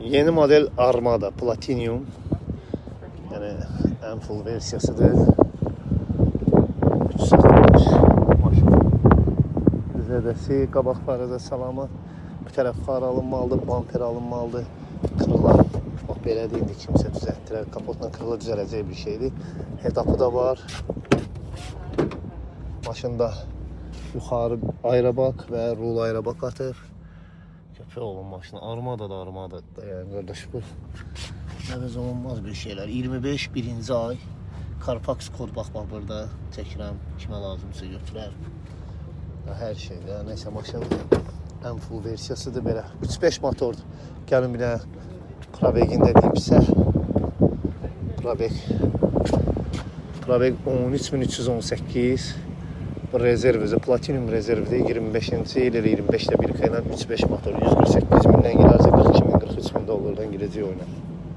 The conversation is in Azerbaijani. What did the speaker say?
Yeni model Armada Platinum. Yəni ən full versiyasıdır. 3 saatlik maşın. Zədəsi, qabaq parada salamat. Bu tərəf far alınmalıdır, bamper alınmalıdır. Kırılar, bax belə deyildi, kimsə düzəltdirər. Kapotla kırılı düzələcək bir şeydir. Head-up'ı da var. Maşında yuxarı aerobak və rul aerobak atır. Köpək olun maşını. Armada da Armadadır. Yəni qardaş bu nəvəz olunmaz bir şeylər. 25 birinci ay. Carfax kod bax burada çəkirəm. Kimə lazımsa götürər. Hər şeydir. Nəysə maşın ən full versiyasıdır belə. 3.5 motordur. Gəlin bir dənə probegin dediyimsə. Probeg 13.318. Bu rezervidir. Platinum rezervidir. 25-ci il ilə 25-də 1 ilə 3.5 motor. 148 mindən girərsə 42 min, 43 min dollardan girəcək oyuna.